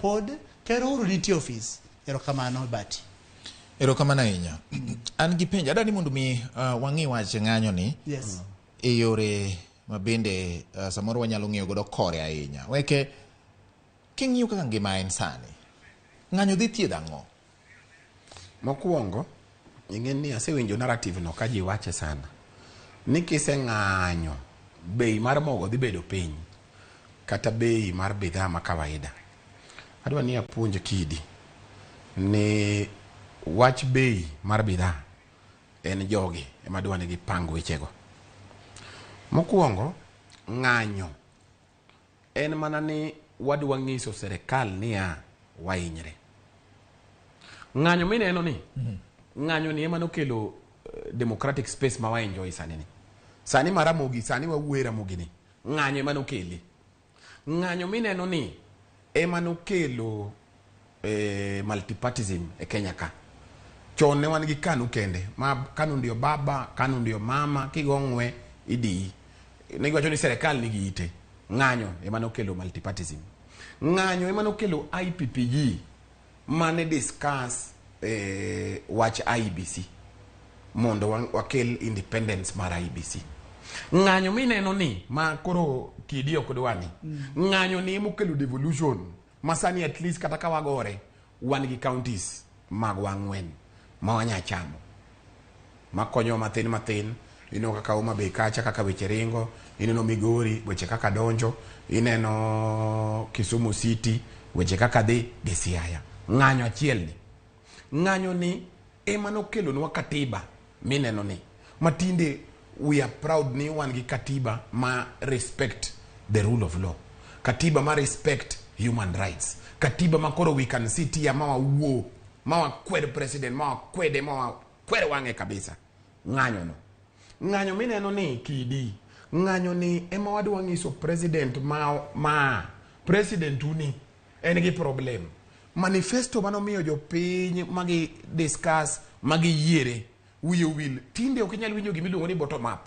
pod tero uru nitie office. Erokamano Bati. Erokamano ahinya. An gi penjo adani mondo mi wang'i wach ng'anyo ni. Yes. E yore mabende samoro wanyalo ng'iyo godo kore ahinya. Weke king'iyo kaka ngima en sani. Ng'anyo dhi thiedho ang'o? Mokuongo, ing'eni ni asewinjo narrative no ka ji wache sana. Ni kise ng'anyo, bei mar mogo dhi bedo piny. Kata bei mar bidhaa ma kawaida. Adwa ni apuonj Kidi ni wach bei mar bidhaa en jogi ema dwa ni gipang wechego. Mokuongo, ng'anyo en mana ni wadwa ng'iso serikal niya wainyre. Ng'anyo mineno ni ng'anyo ni ema nokelo democratic space ma waenjoy sani ni. Sani ma Ramogi, sani wawuoye Ramogi ni. Ng'anyo ema nokele. Ng'anyo mineno ni ema nokelo multipartism e Kenya ka. Chon ne wan gi KANU kende, ma KANU ndio baba, KANU ndio mama, kigongwe idi. Negiwacho ni serikal nigi ite. Ng'anyo ema nokelo multipartism. Ng'anyo ema nokelo IPPG mane discuss wach IBC mondo wakel independence mar IBC. Ng'anyo mineno ni ma koro Kidi okodwani. Ng'anyo ni mokelo devolution masani at least kata kawagore wan gi counties mag wang'wen ma wanya chamo makonyo mathin ino kaka Homa Bay kacha kaka weche ringo, ineno Migori weche kaka donjo, ineno Kisumu City weche kaka dhi gi Siaya. Ng'anyo achiel ni. Ng'anyo ni ema nokelo nwa katiba mineno ni matinde we are proud ni wan gi katiba ma respect the rule of law, katiba ma respect human rights, katiba ma koro we can sit here ma wuo ma wakwed president ma wakwede ma wakwere wange kabisa. Ng'anyo no. Ng'anyo mineno ni Kidi, ng'anyo ni ema wadwa ng'iso president ma president uni en gi problem. Manifesto manomiyo jopiny magi discuss magi yiere wiye wil tinde okinyal winjo gimiluongo ni bottom up.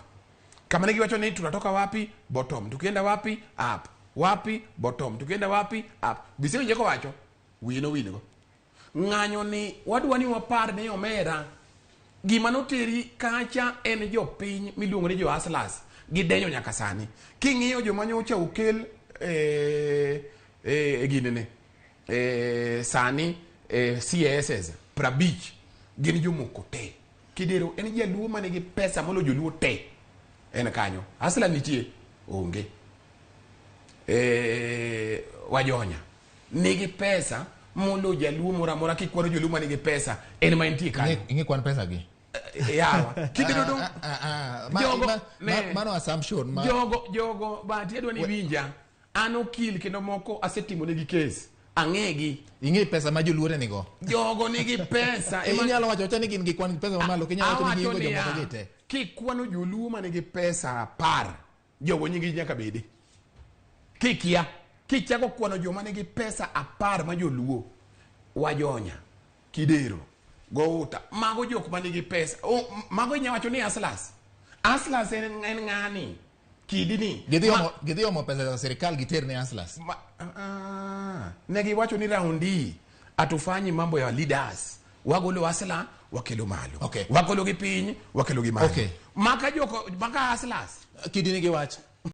Kama negi wacho ni tunatoka wapi bottom, tukienda wapi up, wapi bottom, tukienda wapi up. Bise winje ko wacho wiye no wingo. Ng'anyo ni wadwa ni wapar ne omera gima noteri kacha en jopiny miluongo ni jo hustlers gidenyo nyaka sani. King'iyo joma nyocha okel ginene sani CSS prabich gin jomoko te. Kidero en Jaluo mane gi pesa molo Joluo te en kanyo. Hustler nitie onge. Wajonya nigi pesa molo Jaluo mora kikwaro Joluo mane gi pesa en ma entie kanyo. Ingi kwan pesa gi yawa Kidero dong jogo mano assumption jogo Bati adwa ni winja an okil kendo moko asetimo negi case ang'egi. Ingi pesa ma Joluo ne nigo. Jogo nigi pesa inyalo wacho cha ni gin gi kwan pesa mamalo kinyalo wacho ni gin go jomoko gite. Kikwano Joluo mane gi pesa 10 jogo nyingi nyaka bede. Kikia kichako kwano joma nigi pesa 10 ma Joluo wajonya Kidero Gouta mago jok mane gi pesa mago nyawacho ni hustlers en ng'ani Kidi ni gidhi omo pesa za serikal giter ne hustlers. Negi wacho ni raundi atufanyi mambo ya leaders, wagolo hustler wakelo malo, okay. Wakolo gi piny wakelo gi malo, okay. Maka hustlers Kidi nigi wach